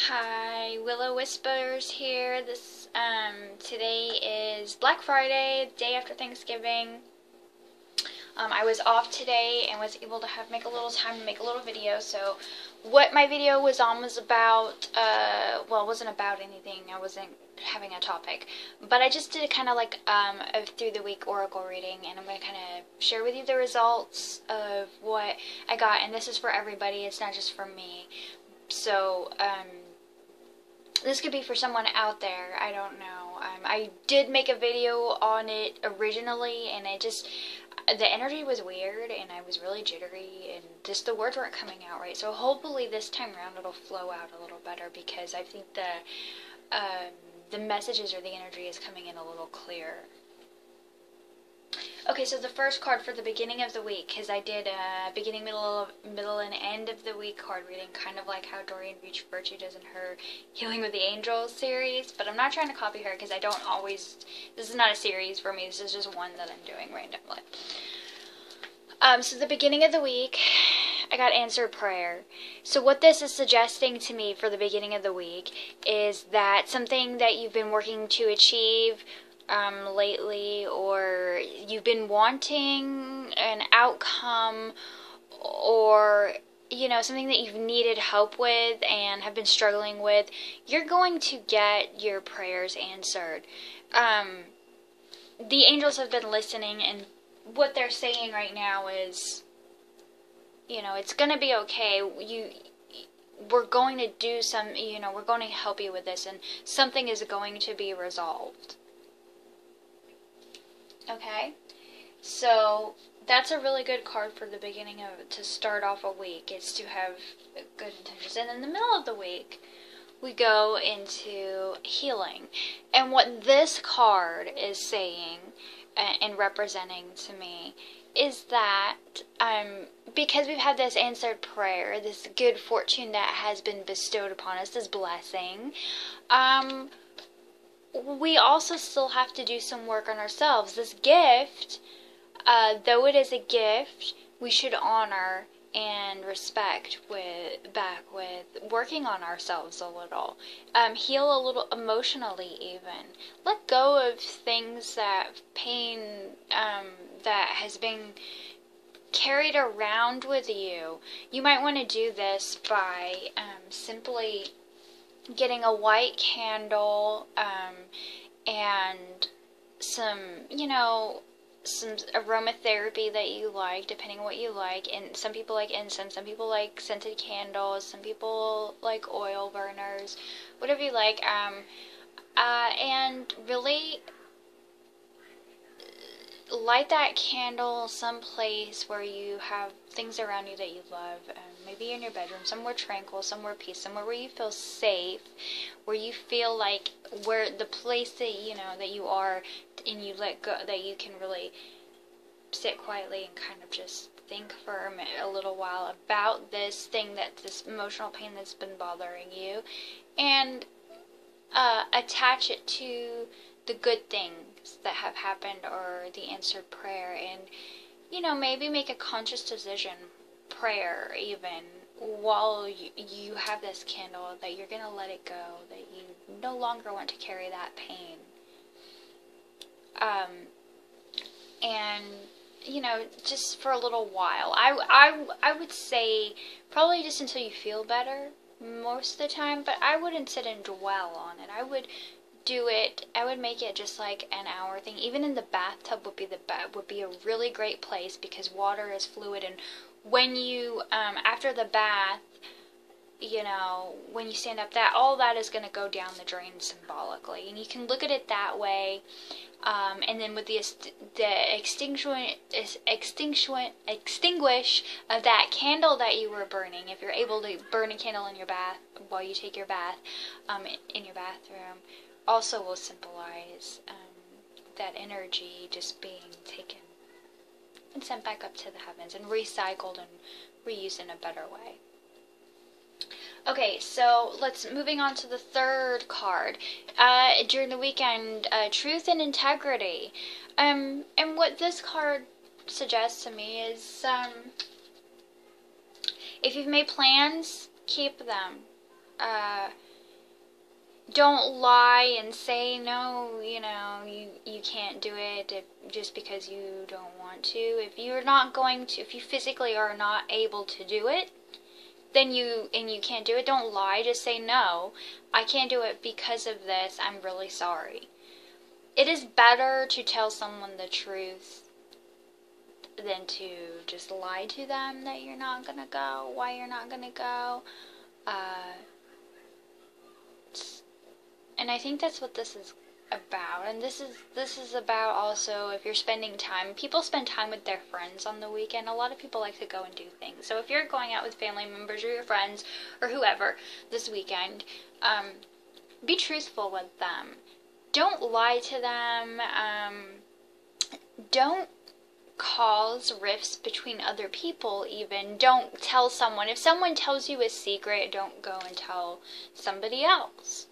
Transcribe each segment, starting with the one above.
Hi, Willow Whispers here. Today is Black Friday, the day after Thanksgiving. I was off today and was able to make a little time to make a little video. So, what my video was on was about, well, it wasn't about anything. I wasn't having a topic, but I just did kind of like a through the week oracle reading, and I'm going to kind of share with you the results of what I got. And this is for everybody. It's not just for me. So, this could be for someone out there. I don't know. I did make a video on it originally, and the energy was weird, and I was really jittery, and just the words weren't coming out right. So hopefully this time around it'll flow out a little better, because I think the messages or the energy is coming in a little clearer. Okay, so the first card for the beginning of the week, because I did a beginning, middle, and end of the week card reading, kind of like how Doreen Virtue does in her Healing with the Angels series, but I'm not trying to copy her because I don't always, this is not a series for me, this is just one that I'm doing randomly. So the beginning of the week, I got answered prayer. So what this is suggesting to me for the beginning of the week is that something that you've been working to achieve lately, or you've been wanting an outcome, or something that you've needed help with and have been struggling with, you're going to get your prayers answered. The angels have been listening, and what they're saying right now is, it's going to be okay. We're going to do we're going to help you with this, and something is going to be resolved. Okay, so that's a really good card for the beginning to start off a week. It's to have good intentions. And in the middle of the week, we go into healing. And what this card is saying and representing to me is that because we've had this answered prayer, this good fortune that has been bestowed upon us, this blessing, we also still have to do some work on ourselves. This gift, though it is a gift, we should honor and respect with working on ourselves a little. Heal a little emotionally even. Let go of things pain that has been carried around with you. You might want to do this by simply getting a white candle and some aromatherapy that you like, depending on what you like. And some people like incense, some people like scented candles, some people like oil burners, whatever you like. And really light that candle someplace where you have things around you that you love. Maybe in your bedroom, somewhere tranquil, somewhere peace, somewhere where you feel safe, where you feel like where the place that that you are, and you let go, that you can really sit quietly and kind of just think for a little while about this emotional pain that's been bothering you, and attach it to the good things that have happened or the answered prayer, and maybe make a conscious decision, prayer even, while you have this candle, that you're going to let it go, that you no longer want to carry that pain. And just for a little while, I would say probably just until you feel better most of the time, but I wouldn't sit and dwell on it. I would make it just like an hour thing. Even in the bathtub would be a really great place, because water is fluid, and when you after the bath, when you stand up, all that is going to go down the drain symbolically, and you can look at it that way. And then with the extinguish of that candle that you were burning, if you're able to burn a candle in your bath while you take your bath, in your bathroom, also will symbolize that energy just being taken and sent back up to the heavens and recycled and reused in a better way. Okay, so moving on to the third card. During the weekend, truth and integrity. And what this card suggests to me is, if you've made plans, keep them. don't lie and say, no, you know, you can't do it just because you don't want to. If you're not going to, if you physically are not able to do it, then you can't do it, don't lie. Just say, no, I can't do it because of this. I'm really sorry. It is better to tell someone the truth than to just lie to them that you're not gonna go, why you're not gonna go. And I think that's what this is about. And this is about also if you're spending time. People spend time with their friends on the weekend. A lot of people like to go and do things. So if you're going out with family members or your friends or whoever this weekend, be truthful with them. Don't lie to them. Don't cause rifts between other people even. Don't tell someone. If someone tells you a secret, don't go and tell somebody else.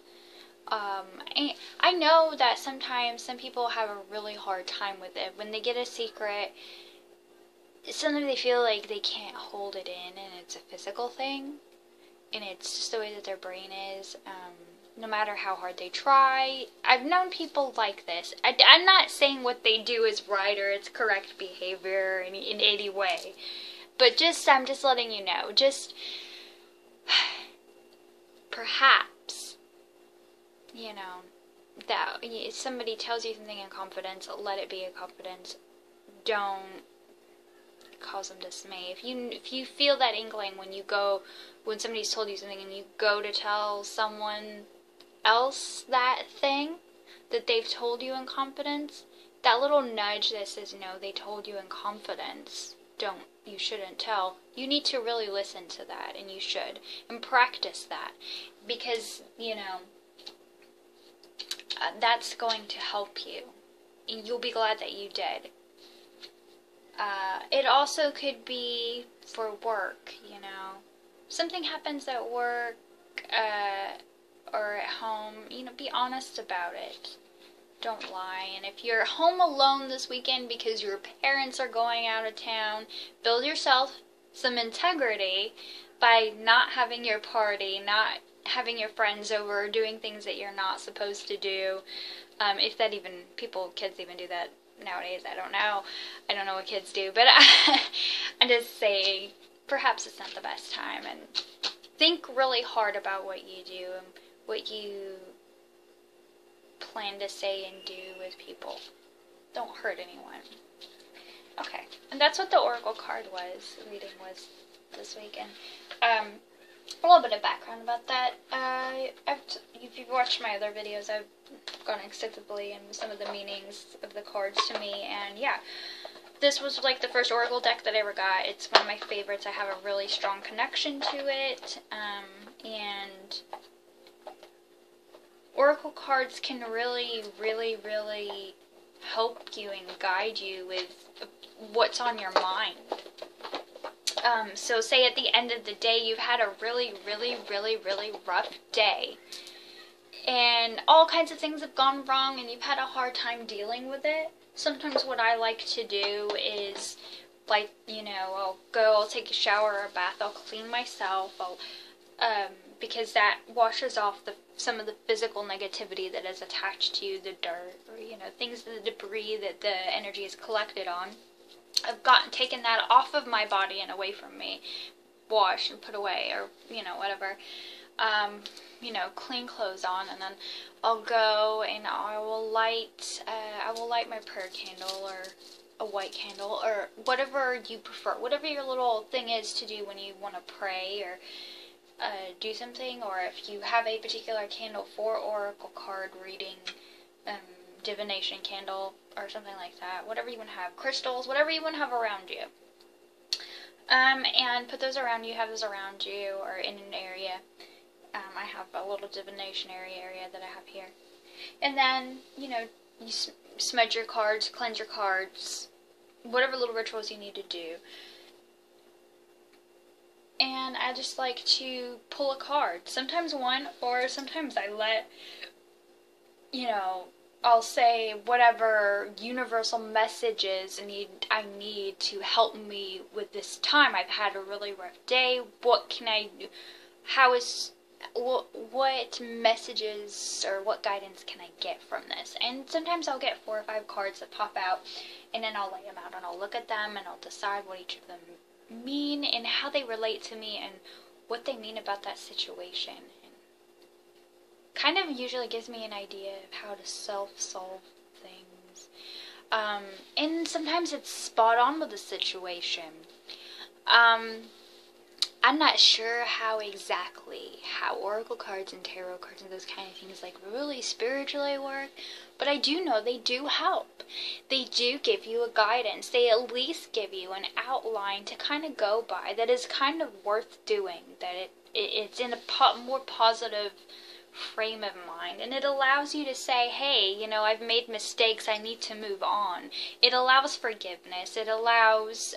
I know that sometimes some people have a really hard time with it. When they get a secret, sometimes they feel like they can't hold it in, and it's a physical thing, and it's just the way that their brain is. No matter how hard they try. I've known people like this. I'm not saying what they do is right or it's correct behavior in any way, but I'm just letting you know. Just perhaps, you know, that if somebody tells you something in confidence, let it be a confidence. Don't cause them dismay. If you feel that inkling when somebody's told you something and you go to tell someone else that thing that they've told you in confidence, that little nudge that says, no, they told you in confidence, you shouldn't tell. You need to really listen to that, and you should, and practice that, because, you know, that's going to help you, and you'll be glad that you did. It also could be for work, you know. Something happens at work, or at home, you know, be honest about it. Don't lie. And if you're home alone this weekend because your parents are going out of town, build yourself some integrity by not having your party, not having your friends over, doing things that you're not supposed to do. If that even, kids even do that nowadays, I don't know. I don't know what kids do, but I'm just saying, perhaps it's not the best time, and think really hard about what you do and what you plan to say and do with people. Don't hurt anyone. Okay, and that's what the Oracle card reading was this week. And a little bit of background about that. If you've watched my other videos, I've gone extensively in some of the meanings of the cards to me, and yeah. This was like the first Oracle deck that I ever got. It's one of my favorites. I have a really strong connection to it, and Oracle cards can really, really, really help you and guide you with what's on your mind. So say at the end of the day you've had a really, really, really, really rough day, and all kinds of things have gone wrong and you've had a hard time dealing with it. Sometimes what I like to do is, like, you know, I'll take a shower or a bath, I'll clean myself, because that washes off some of the physical negativity that is attached to you, the dirt, or, you know, the debris that the energy is collected on. I've taken that off of my body and away from me, wash and put away, or, you know, whatever. You know, clean clothes on, and then I'll go and I will light my prayer candle, or a white candle, or whatever you prefer, whatever your little thing is to do when you want to pray or do something, or if you have a particular candle for Oracle card reading, divination candle, or something like that, whatever you want to have, crystals, whatever you want to have around you. And put those around you, have those around you, or in an area. I have a little divination area that I have here. And then, you know, you smudge your cards, cleanse your cards, whatever little rituals you need to do. And I just like to pull a card. Sometimes one, or sometimes I you know, I'll say whatever universal messages I need to help me with this time. I've had a really rough day. What can I do? what messages or what guidance can I get from this? And sometimes I'll get 4 or 5 cards that pop out, and then I'll lay them out and I'll look at them and I'll decide what each of them mean and how they relate to me and what they mean about that situation. And kind of usually gives me an idea of how to self-solve things. And sometimes it's spot on with the situation. I'm not sure how oracle cards and tarot cards and those kind of things like really spiritually work, but I do know they do help. They do give you a guidance. They at least give you an outline to kind of go by that is kind of worth doing, that it's in a more positive frame of mind, and it allows you to say, hey, you know, I've made mistakes, I need to move on. It allows forgiveness. It allows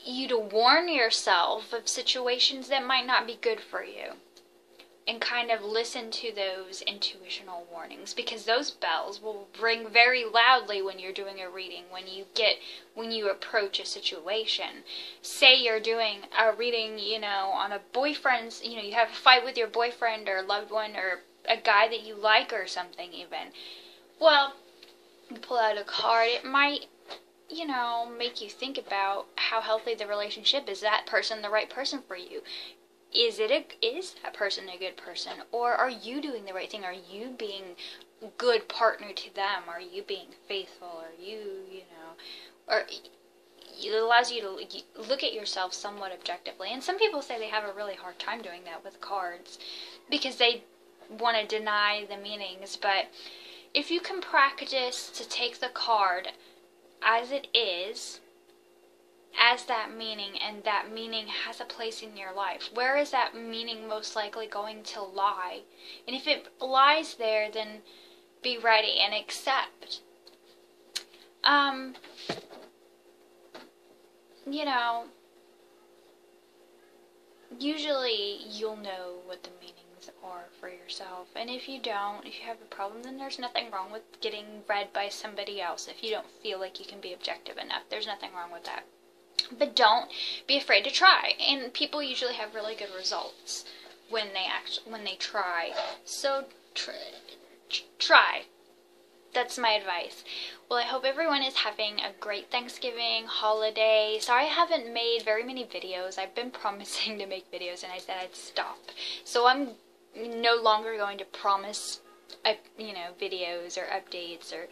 you to warn yourself of situations that might not be good for you, and kind of listen to those intuitional warnings, because those bells will ring very loudly when you're doing a reading, when you approach a situation. Say you're doing a reading, you know, on a boyfriend's, you know, you have a fight with your boyfriend or loved one or a guy that you like or something even. Well, you pull out a card, it might, you know, make you think about how healthy the relationship is. That person the right person for you? Is that person a good person? Or are you doing the right thing? Are you being a good partner to them? Are you being faithful? Are you, you know, or it allows you to look at yourself somewhat objectively. And some people say they have a really hard time doing that with cards because they want to deny the meanings. But if you can practice to take the card as it is, as that meaning, and that meaning has a place in your life, where is that meaning most likely going to lie? And if it lies there, then be ready and accept. You know, usually you'll know what the meanings are for yourself, and if you don't, if you have a problem, then there's nothing wrong with getting read by somebody else. If you don't feel like you can be objective enough, there's nothing wrong with that. But don't be afraid to try, and people usually have really good results when they try. So try. That's my advice. Well, I hope everyone is having a great Thanksgiving holiday. Sorry I haven't made very many videos. I've been promising to make videos and I said I'd stop. So I'm no longer going to promise, you know, videos or updates or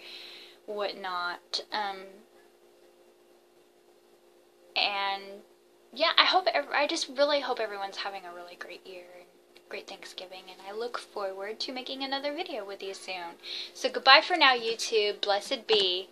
whatnot. And yeah, I just really hope everyone's having a really great year and great Thanksgiving, and I look forward to making another video with you soon. So goodbye for now, YouTube. Blessed be.